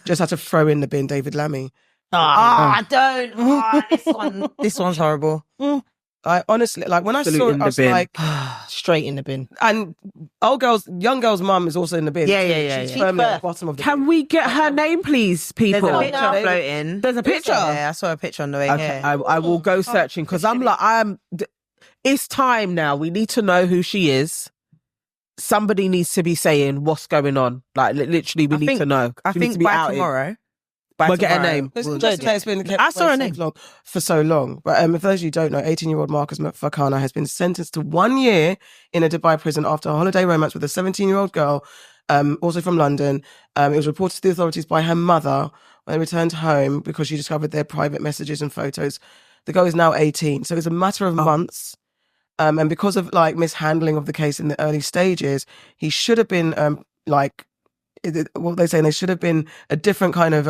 just had to throw in the bin David Lammy. This one's horrible. I honestly, like, when I saw it, I was like, straight in the bin. And young girl's mum is also in the bin. Yeah. She's firmly at the bottom of the bin. Can we get her name, please, people? There's a picture floating. There's a picture? Yeah, I saw a picture on the way here. I will go searching because it's time now. We need to know who she is. Somebody needs to be saying what's going on. Like, literally, we need to know. I think by tomorrow. We'll get her name. It's been kept I saw her name for so long. But for those of you who don't know, 18-year-old Marcus Fakana has been sentenced to 1 year in a Dubai prison after a holiday romance with a 17-year-old girl, also from London. It was reported to the authorities by her mother when they returned home because she discovered their private messages and photos. The girl is now 18, so it's a matter of months. And because of like mishandling of the case in the early stages, he should have been what they say, there should have been a different kind of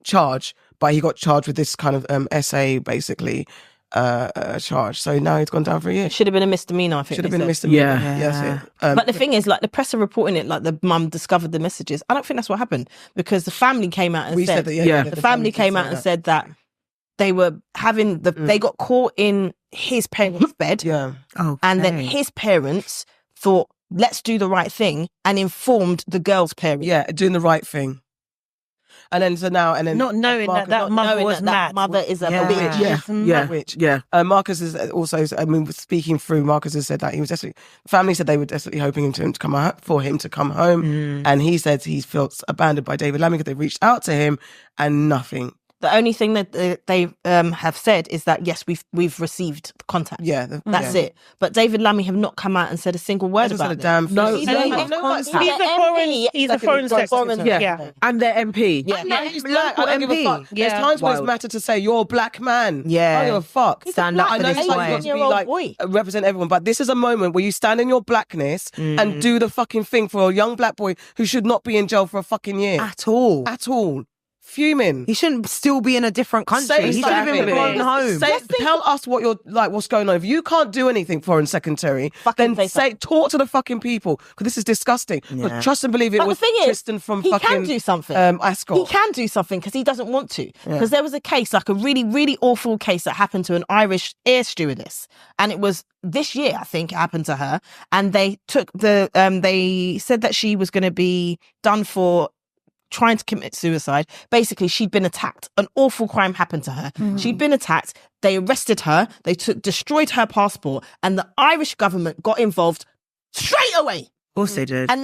charge, but he got charged with this kind of SA basically charge. So now he's gone down for a year. Should have been a misdemeanor, I think. Should have been a misdemeanor. Yeah. But the thing is, like, the press are reporting it like the mum discovered the messages. I don't think that's what happened because the family came out and said that, the family came out and said that they were having they got caught in his parents' bed. Yeah. And then his parents thought, let's do the right thing, and informed the girl's parents. Yeah, doing the right thing. And then not knowing that mother was mad. Mother is a witch. Yeah. Marcus is also, speaking through, Marcus has said that he was desperately, family said they were desperately hoping for him to come home. And he said he feels abandoned by David Lammy because they reached out to him and nothing. The only thing that they have said is that, yes, we've received contact. Yeah. That's it. But David Lammy have not come out and said a single word about it. No. He's a foreign secretary. Yeah. And their MP. Yeah. I don't give a fuck. There's times when it's matter to say, you're a black man. Yeah. I don't give a fuck. Stand up I know for this you've got to be like, represent everyone, but this is a moment where you stand in your blackness and do the fucking thing for a young black boy who should not be in jail for a fucking year. At all. Fuming. He shouldn't still be in a different country. He should have been blown home. Tell us what's going on. If you can't do anything, foreign secretary, then talk to the fucking people, because this is disgusting. But trust and believe it was Tristan from he can do something. Ascot. He can do something because he doesn't want to. Because there was a case, like a really, really awful case that happened to an Irish air stewardess, and it was this year, I think, it happened to her, and they took they said that she was going to be done for trying to commit suicide. Basically, she'd been attacked. An awful crime happened to her. She'd been attacked. They arrested her. They destroyed her passport, and the Irish government got involved straight away. Of course they did. And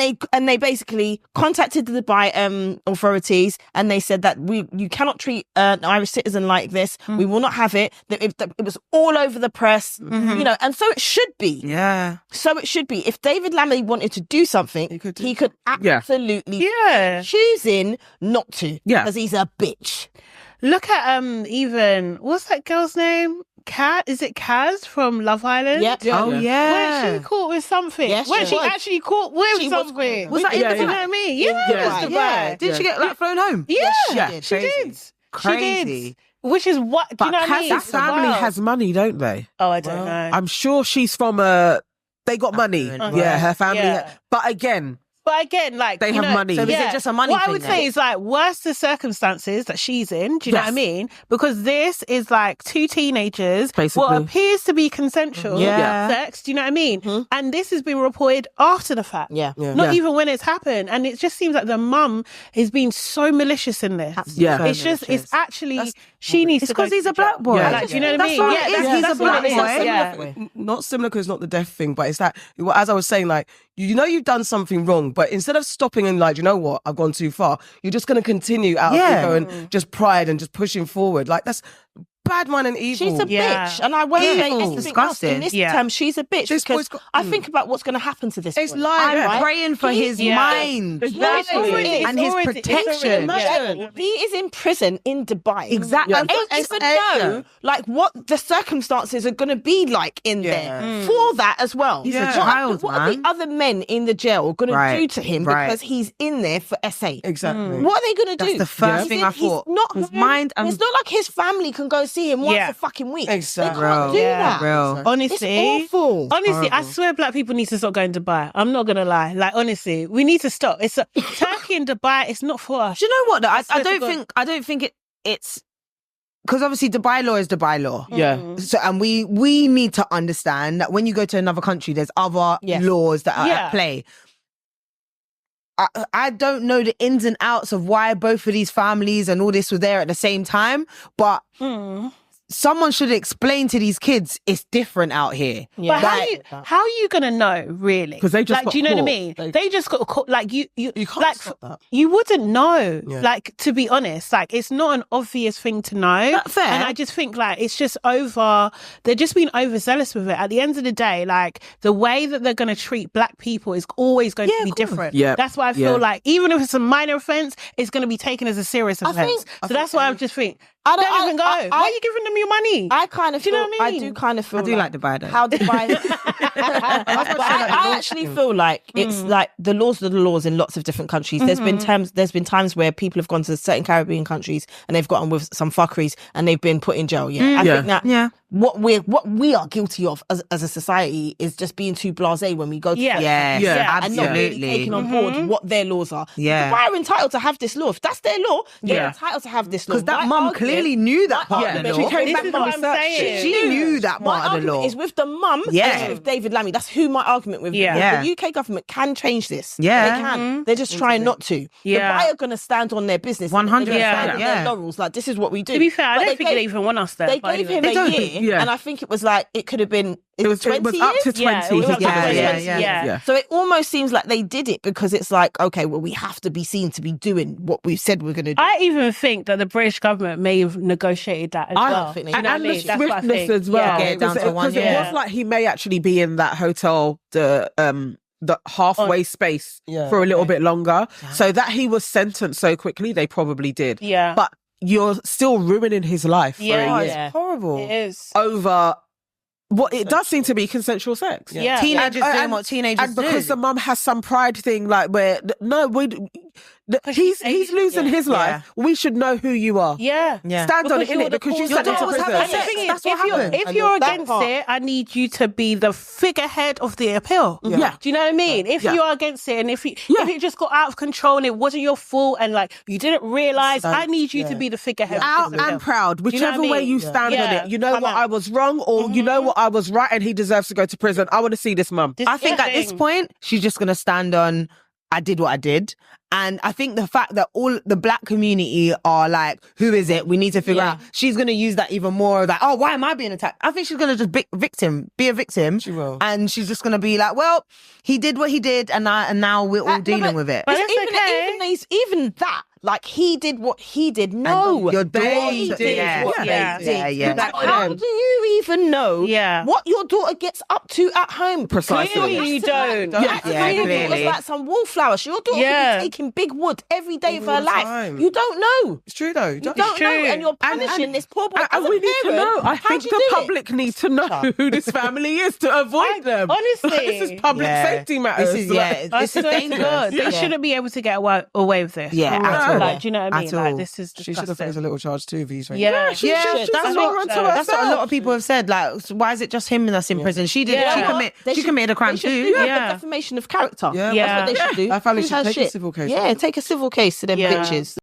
they basically contacted the Dubai authorities, and they said that you cannot treat an Irish citizen like this. We will not have it. It was all over the press, and so it should be. Yeah. So it should be. If David Lammy wanted to do something, he could absolutely choosing not to. Yeah. Because he's a bitch. Look at even what's that girl's name? Is it Kaz from Love Island? Yep. Oh yeah. Weren't she caught with something? Yes, Weren't she actually caught with something? Was that in the, you know what I mean? Yeah. Did she get flown home? Yeah. She did. Crazy. She did. Which is what, do you know what I mean? That family has money, don't they? Oh, I don't know. I'm sure she's from they got money. Yeah, her family. But again, like, they have money. So is it just a money what thing? I would say is, like, worse the circumstances that she's in. Do you know what I mean? Because this is like two teenagers, basically, what appears to be consensual sex. Do you know what I mean? And this has been reported after the fact. Not even when it's happened. And it just seems like the mum is being so malicious in this. Yeah. It's actually, she needs to go. It's because he's a black boy. Like, do you know what I mean? He's a black boy. Not similar because it's not the death thing, but it's that, as I was saying, like, you've done something wrong, but instead of stopping and like, you know what, I've gone too far, you're just going to continue out of ego and just pride and just pushing forward. Like, that's bad mind and evil. She's a bitch, and I won't say anything else. In this term, she's a bitch because I think about what's going to happen to this. It's boy. I'm praying for his mind and his protection. He is in prison in Dubai. Exactly. I don't even know like what the circumstances are going to be like in there for that as well. He's a child, What are the other men in the jail going to do to him because he's in there for SA? Exactly. What are they going to do? That's the first thing I thought. His mind. It's not like his family can go see him once a fucking week. Exactly. They can't do that. Honestly, it's awful. Honestly, I swear black people need to stop going to Dubai. I'm not going to lie. Like, honestly, we need to stop. Turkey in Dubai, it's not for us. Do you know what? Though? I don't think it's because obviously Dubai law is Dubai law. Yeah. So and we need to understand that when you go to another country, there's other laws that are at play. I don't know the ins and outs of why both of these families and all this were there at the same time, but someone should explain to these kids it's different out here. Yeah. But how are you gonna know, really? Because they just got do you know caught. what I mean? They just got caught. Like you can't like stop that. You wouldn't know. Yeah. Like, to be honest, like it's not an obvious thing to know. That's fair. And I just think like it's just over. They're just being overzealous with it. At the end of the day, like the way that they're gonna treat black people is always going to be different. Yeah. That's why I feel like even if it's a minor offense, it's going to be taken as a serious offense. So that's why I just think. Don't even go. Why are you giving them your money? I kind of Do feel, you know what I mean? do kind of feel I do like Dubai though. how Dubai. But I actually feel like it's like the laws are the laws in lots of different countries. There's been times where people have gone to certain Caribbean countries and they've gotten with some fuckeries and they've been put in jail. I think that what we are guilty of as a society is just being too blasé when we go to and not really taking on board what their laws are. Yeah. Dubai are entitled to have this law. If that's their law, they're entitled to have this law. Because that mum clearly knew that part of the law. She came back This is from what I'm research. saying. She knew that My part of the argument law. is with the mum and with David Lammy. That's who my argument with. Yeah. The UK government can change this. Yeah. They can. They're just trying not to. Yeah. Dubai are going to stand on their business. 100%, They're gonna stand on yeah. their laurels. Like, this is what we do. To be fair, I But don't think they even want us there. They but gave anyway. him a year, Yeah. and I think it was like, it could have been It was 20 up to years? 20. Yeah, it was up to Yeah, 20 yeah, years. yeah. So it almost seems like they did it because it's like, okay, well, we have to be seen to be doing what we said we're going to do. I even think that the British government may have negotiated that as well. think they- Do you know what I And mean? the That's what I swiftness think. as well. Yeah. Get it down to one, Because it was like he may actually be in that hotel, the halfway space for a little bit longer. So that he was sentenced so quickly, they probably did. Yeah. But you're still ruining his life for a Yeah. year Yeah. Horrible. It is. over what it does seem to be consensual sex. Yeah. Teenagers And- doing what teenagers and because do. the mum has some pride thing, like where he's losing his life. We should know who you are. Yeah. Stand on it, you're innit? the Because you cause sent of him to it. prison. And the thing is, That's what happened. if you're that against part- it, I need you to be the figurehead of the appeal. Yeah. Do you know what I mean? If you are against it and if it just got out of control and it wasn't your fault and like you didn't realise, I need you to be the figurehead. Out of the appeal. and proud, you know whichever what I way mean? you stand Yeah. on it. You know Come what out. I was wrong, or you know what I was right, and he deserves to go to prison. I want to see this mum. I think at this point, she's just going to stand on, I did what I did. And I think the fact that all the black community are like, who is it? We need to figure out. She's going to use that even more. Like, oh, why am I being attacked? I think she's going to just be a victim. She will. And she's just going to be like, well, he did what he did, and now we're all dealing with it. But that's Even that, like, he did what he did. No, your they daughter did did what what they they did. did. Like, how do you even know what your daughter gets up to at home? Precisely. Clearly you don't. Yeah, clearly. It's like some wallflower. Your daughter could be taking big wood every day of her All the life. time. You don't know. It's true though. You don't know, and you're punishing this poor boy. And we need to know. I think the public need to know who this family is to avoid them. honestly, this is public safety matters. This is, Like, this is dangerous. They shouldn't be able to get away with this. Yeah, For at real. all. Like, do you know what I mean? At Like, all. this is She should have disgusting. faced a little charge too, V's. Yeah, she should. That's what That's what a lot of people have said. Like, why is it just him that's in prison? She did. Yeah. She committed a crime too. Yeah, defamation of character. Yeah. That's what they should do. That family Use should her take a shit. civil case. Yeah, take a civil case to them Yeah. bitches.